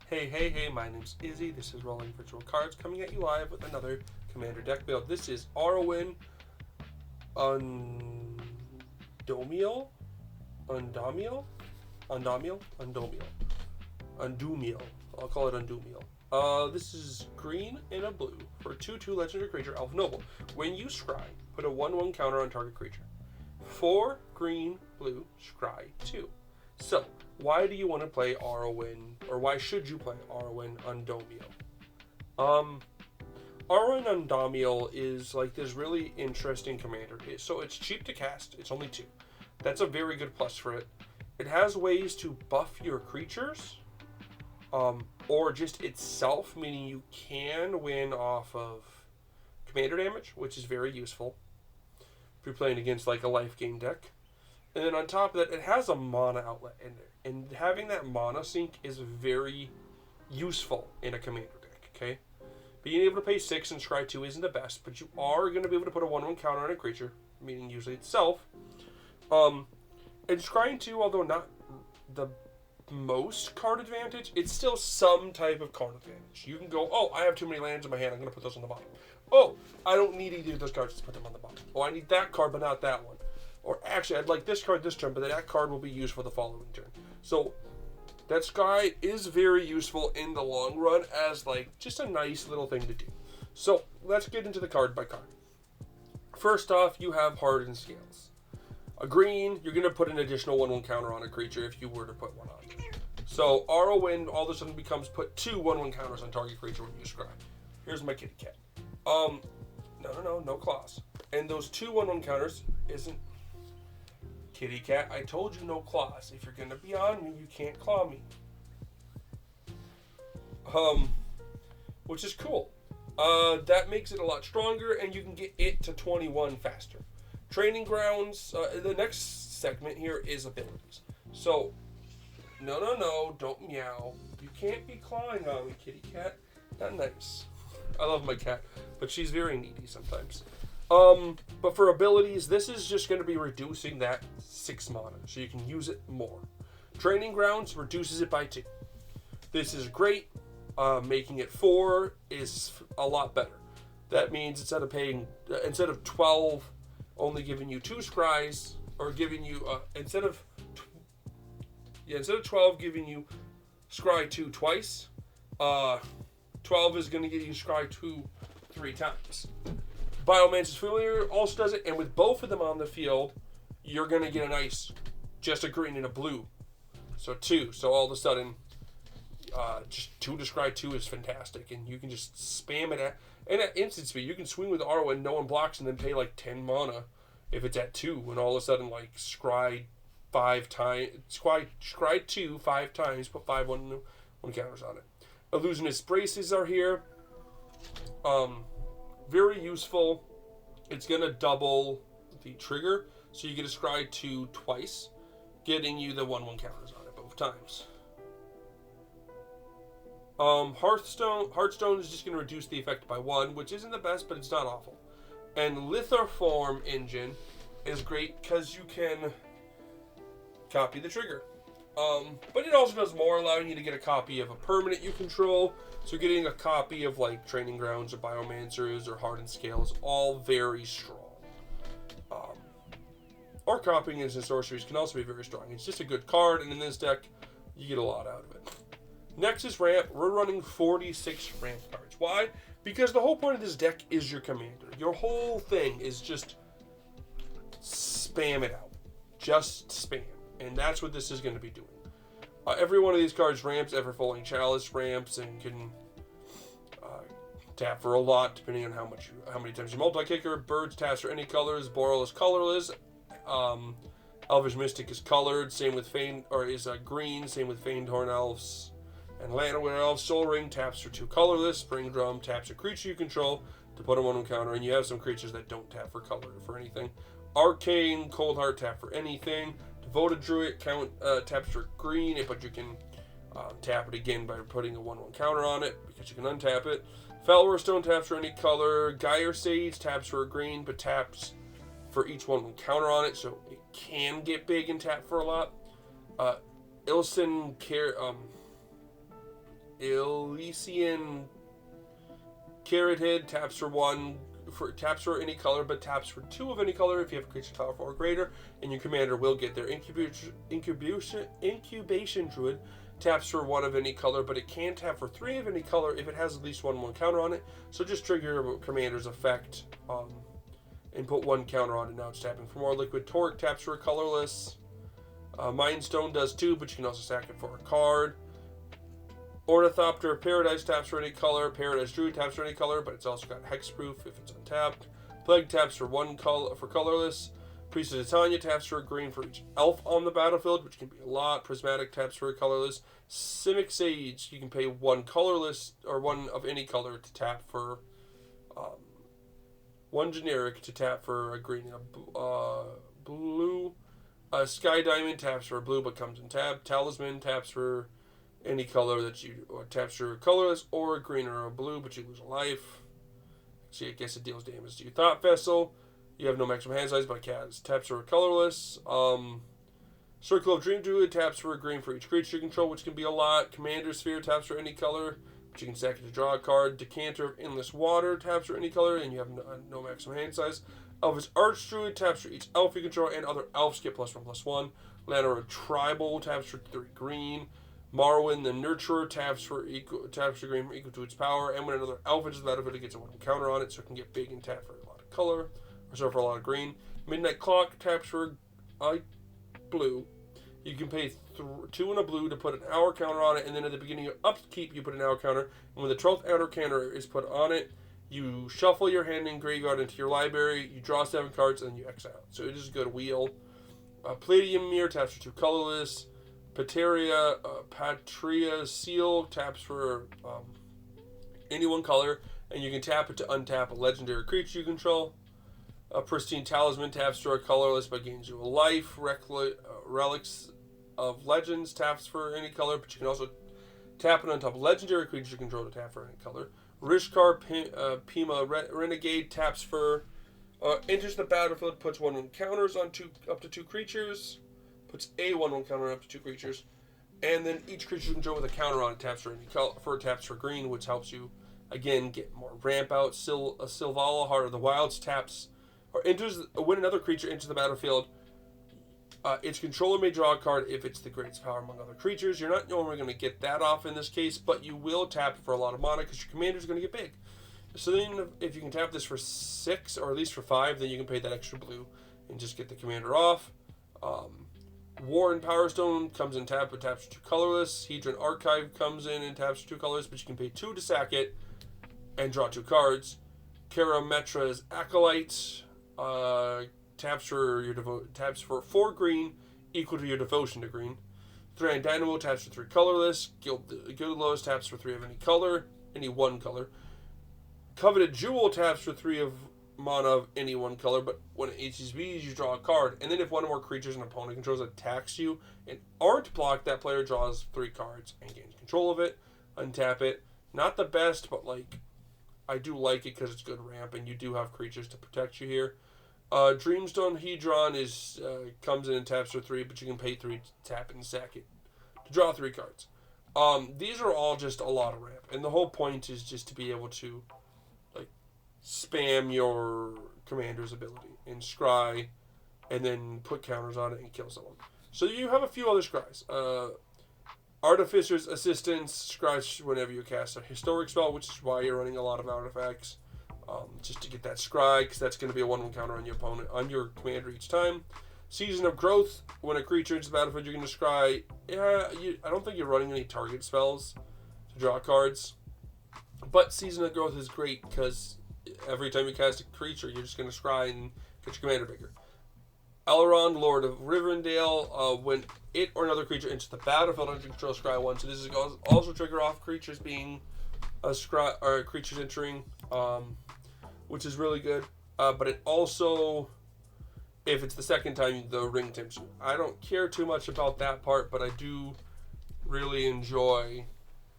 Hey, my name's Izzy. This is Rolling Virtual Cards coming at you live with another Commander deck build. This is Arwen Undómiel? Undómiel? I'll call it Undómiel. This is green and a blue for a 2/2 legendary creature, Elf Noble. When you scry, put a 1/1 counter on target creature. 4 green, blue, scry 2. So, why do you want to play Arwen, or why should you play Arwen Undómiel? Arwen Undómiel is like this really interesting commander. So it's cheap to cast, it's only 2. That's a very good plus for it. It has ways to buff your creatures, or just itself, meaning you can win off of commander damage, which is very useful if you're playing against like a life gain deck. And then on top of that, it has a mana outlet in there. And having that mana sink is very useful in a commander deck, okay? Being able to pay 6 and scry 2 isn't the best, but you are going to be able to put a 1/1 counter on a creature, meaning usually itself. And scrying 2, although not the most card advantage, it's still some type of card advantage. You can go, oh, I have too many lands in my hand, I'm going to put those on the bottom. Oh, I don't need either of those cards, just put them on the bottom. Oh, I need that card, but not that one. Or actually, I'd like this card this turn, but that card will be used for the following turn. So, that Scry is very useful in the long run as like just a nice little thing to do. So, let's get into the card by card. First off, you have Hardened Scales. A green, you're going to put an additional 1/1 counter on a creature if you were to put one on. So, Arwen all of a sudden becomes put 2 1/1 counters on target creature when you scry. Here's my kitty cat. No claws. And those 2 1/1 counters isn't... Kitty cat, I told you no claws. If you're going to be on me, you can't claw me. Which is cool. That makes it a lot stronger, and you can get it to 21 faster. Training Grounds, the next segment here is abilities. So, no, don't meow. You can't be clawing on me, kitty cat. Not nice. I love my cat, but she's very needy sometimes. But for abilities, this is just going to be reducing that 6 mana, so you can use it more. Training Grounds reduces it by 2. This is great. Making it 4 is a lot better. That means instead of 12 only giving you 2 scries, or giving you instead of 12 giving you scry 2 twice, 12 is going to give you scry 2 3 times. Biomancer's Familiar also does it, and with both of them on the field, you're going to get a nice, just a green and a blue. So 2. So all of a sudden, just 2 to scry 2 is fantastic, and you can just spam it at instant speed. You can swing with Arwen, no one blocks, and then pay like 10 mana if it's at 2, and all of a sudden like scry 5 times, scry 2 5 times, put 5 1 counters on it. Illusionist Braces are here. Very useful. It's going to double the trigger, so you get a scry 2 twice, getting you the 1/1 counters on it both times. Hearthstone is just going to reduce the effect by 1, which isn't the best, but it's not awful. And Lithoform Engine is great because you can copy the trigger. But it also does more, allowing you to get a copy of a permanent you control. So getting a copy of like Training Grounds or Biomancers or Hardened Scales, all very strong. Or copying instant sorceries can also be very strong. It's just a good card, and in this deck, you get a lot out of it. Next is Ramp. We're running 46 Ramp cards. Why? Because the whole point of this deck is your commander. Your whole thing is just spam it out. Just spam. And that's what this is going to be doing. Every one of these cards ramps, Everflowing Chalice ramps, and can tap for a lot, depending on how many times you multi-kicker. Birds taps for any colors. Boral is colorless. Elvish Mystic is colored. Same with is green. Same with Fained Horn Elves and Lanternwear Elves. Soul Ring taps for 2 colorless. Spring Drum taps a creature you control to put a 1/1 counter, and you have some creatures that don't tap for color or for anything. Arcane, Cold Heart tap for anything. Devoted Druid taps for green, but you can tap it again by putting a 1/1 counter on it, because you can untap it. Felwar Stone taps for any color. Gyre Sage taps for a green, but taps for each 1/1 counter on it, so it can get big and tap for a lot. Ilson Elysian Carrot Head taps for 1, taps for any color, but taps for 2 of any color if you have a creature power 4 or greater, and your commander will get their incubation druid taps for 1 of any color, but it can tap for 3 of any color if it has at least 1/1 counter on it. So just trigger your commander's effect and put 1 counter on it. Now it's tapping for more. Liquid Torque taps for a colorless. Mind Stone does 2, but you can also sack it for a card. Ornithopter Paradise taps for any color. Paradise Druid taps for any color, but it's also got hexproof if it's untapped. Plague taps for 1 color for colorless. Priest of Titania taps for a green for each elf on the battlefield, which can be a lot. Prismatic taps for a colorless. Simic Sage, you can pay 1 colorless or 1 of any color to tap for 1 generic to tap for a green and a blue. Sky Diamond taps for a blue but comes in tab. Talisman taps for any color that you taps for colorless or a green or a blue, but you lose a life. See, I guess it deals damage to you. Thought Vessel, you have no maximum hand size, but taps for a colorless. Circle of Dream Druid taps for a green for each creature you control, which can be a lot. Commander Sphere taps for any color, but you can sack it to draw a card. Decanter of Endless Water taps for any color, and you have no maximum hand size. Elvish Archdruid taps for each elf you control, and other elves get +1/+1. Lanner of Tribal taps for 3 green. Marwyn the Nurturer taps for green equal to its power, and when another elf enters the battlefield, it gets a 1 counter on it, so it can get big and tap for a lot of color, or so for a lot of green. Midnight Clock taps for blue. You can pay 2 and a blue to put an hour counter on it, and then at the beginning of upkeep, you put an hour counter, and when the 12th hour counter is put on it, you shuffle your hand and graveyard into your library, you draw 7 cards, and then you exile. So it is a good wheel. Palladium Mirror taps for 2 colorless. Patria Seal taps for any 1 color, and you can tap it to untap a legendary creature you control. Pristine Talisman taps for a colorless but gains you a life. Relics of Legends taps for any color, but you can also tap it on top of legendary creature you control to tap for any color. Rishkar Pima Renegade taps for enters the battlefield, puts 1/1 counters on up to 2 creatures, puts a 1/1 counter on up to 2 creatures, and then each creature you control with a counter on it taps for any color, taps for green, which helps you again get more ramp out. Sylvala, Heart of the Wilds taps or enters when another creature enters the battlefield. Its controller may draw a card if it's the greatest power among other creatures. You're not normally going to get that off in this case, but you will tap for a lot of mana because your commander is going to get big. So then if you can tap this for 6 or at least for 5, then you can pay that extra blue and just get the commander off. War and Power Stone comes in tap but taps for 2 colorless. Hedron Archive comes in and taps for 2 colors, but you can pay 2 to sack it and draw 2 cards. Karametra's Acolyte taps for 4 green, equal to your devotion to green. Thran Dynamo taps for 3 colorless. Gildelos taps for 3 of any color, any 1 color. Coveted Jewel taps for 3 of mana of any 1 color, but when it HSBs, you draw a card. And then if one or more creatures an opponent controls attacks you and aren't blocked, that player draws 3 cards and gains control of it. Untap it. Not the best, but I do like it because it's good ramp, and you do have creatures to protect you here. Dreamstone Hedron comes in and taps for 3, but you can pay 3 to tap and sack it to draw 3 cards. These are all just a lot of ramp, and the whole point is just to be able to spam your commander's ability in Scry, and then put counters on it and kill someone. So you have a few other Scries. Artificer's Assistance Scry whenever you cast a historic spell, which is why you're running a lot of artifacts. Just to get that Scry, because that's going to be a 1/1 counter on your opponent, on your commander each time. Season of Growth, when a creature enters the battlefield, you're going to Scry. I don't think you're running any target spells to draw cards. But Season of Growth is great because every time you cast a creature, you're just going to Scry and get your commander bigger. Elrond, Lord of Rivendell, when it or another creature enters the battlefield under control, Scry 1. So this is also trigger off creatures being a Scry or creatures entering, which is really good. But it also, if it's the second time, the ring tempts you. I don't care too much about that part, but I do really enjoy.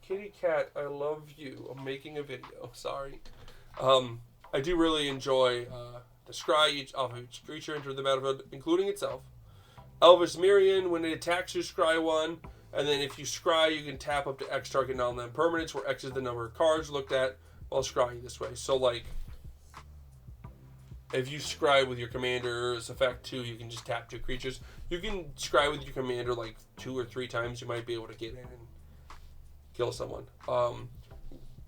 Kitty Cat, I love you. I'm making a video. Sorry. I do really enjoy the Scry of each creature entering the battlefield, including itself. Elvish Mirian, when it attacks your Scry 1, And then if you scry, you can tap up to X target non-land permanents, where X is the number of cards looked at while scrying this way. So, like, if you scry with your commander's effect 2, you can just tap 2 creatures. You can scry with your commander like 2 or 3 times. You might be able to get in and kill someone.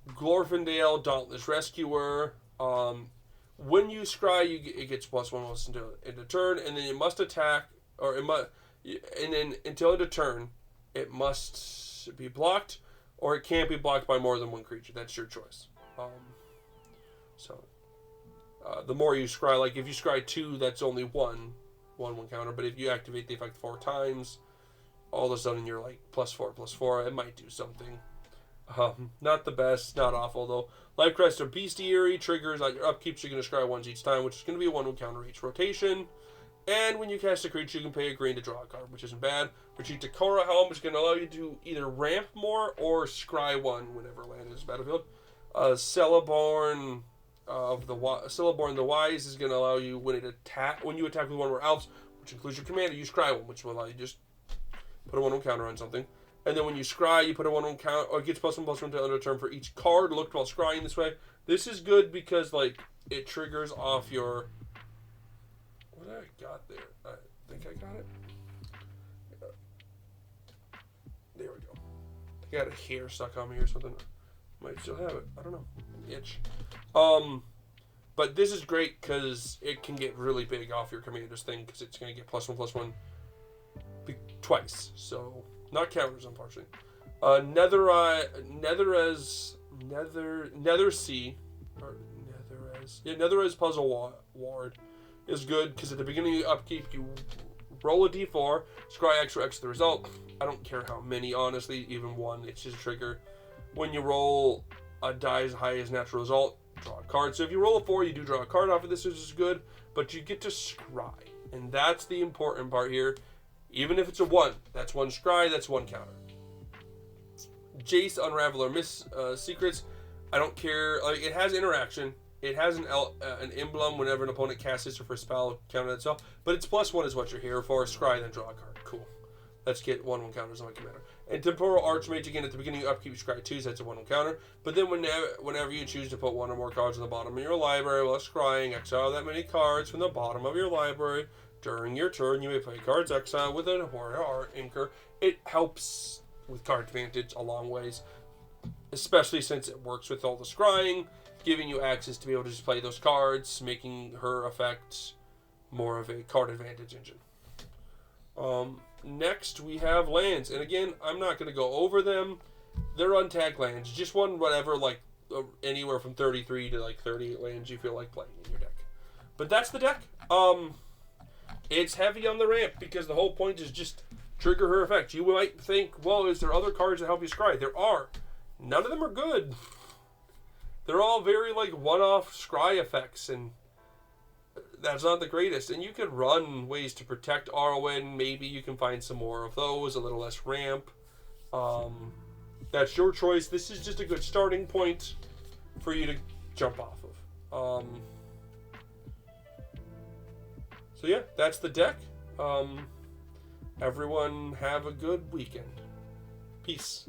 Glorfindale, Dauntless Rescuer. When you scry, it gets +1 into turn, and then it must attack, or it must, and then until end of turn, it must be blocked, or it can't be blocked by more than 1 creature. That's your choice. The more you scry, like if you scry 2, that's only 1 counter. But if you activate the effect 4 times, all of a sudden you're like +4/+4. It might do something. Not the best, not awful though. Life Crest or Bestiary triggers on your upkeeps. You're going to scry 1 each time, which is going to be a 1 counter each rotation. And when you cast a creature, you can pay a green to draw a card, which isn't bad. Retreat to Korra Helm, which is going to allow you to either ramp more or scry 1 whenever land is battlefield. Celeborn the Wise is going to allow you when you attack with 1 more elves, which includes your commander, you scry 1, which will allow you to just put a 1/1 counter on something. And then when you scry, you put a 1/1 counter, or it gets +1/+1 to end of turn for each card looked while scrying this way. This is good because like it triggers off your. What I got there? I think I got it. There we go. I got a hair stuck on me or something. Might still have it. I don't know. Itch. But this is great because it can get really big off your commander's thing because it's going to get +1/+1 twice. So not counters, unfortunately. Netherez Puzzle Ward is good because at the beginning of the upkeep you roll a d4, scry X or X the result. I don't care how many, honestly, even 1. It's just a trigger. When you roll a die as high as natural result, draw a card. So if you roll a 4, you do draw a card off of this, which is good, but you get to scry. And that's the important part here. Even if it's a 1, that's 1 scry, that's 1 counter. Jace, Unraveler, Secrets, I don't care. Like, it has interaction. It has an emblem whenever an opponent casts his or her spell, counter itself. But it's +1 is what you're here for. Scry, then draw a card. Cool. Let's get 1/1 counters on my commander. And Temporal Archmage, again, at the beginning of upkeep, scry 2, so that's a 1/1 counter. But then whenever you choose to put 1 or more cards on the bottom of your library while scrying, exile that many cards from the bottom of your library. During your turn, you may play cards exile with an Horror Anchor. It helps with card advantage a long ways, especially since it works with all the scrying, giving you access to be able to just play those cards, making her effect more of a card advantage engine. Next, we have lands. And again, I'm not going to go over them. They're untagged lands. Just one whatever, like anywhere from 33 to like 38 lands you feel like playing in your deck. But that's the deck. It's heavy on the ramp because the whole point is just trigger her effect. You might think, well, is there other cards that help you scry? There are. None of them are good. They're all very like one-off scry effects, and that's not the greatest. And you could run ways to protect Arwen. Maybe you can find some more of those, a little less ramp. That's your choice. This is just a good starting point for you to jump off of. So yeah, that's the deck. Everyone have a good weekend. Peace.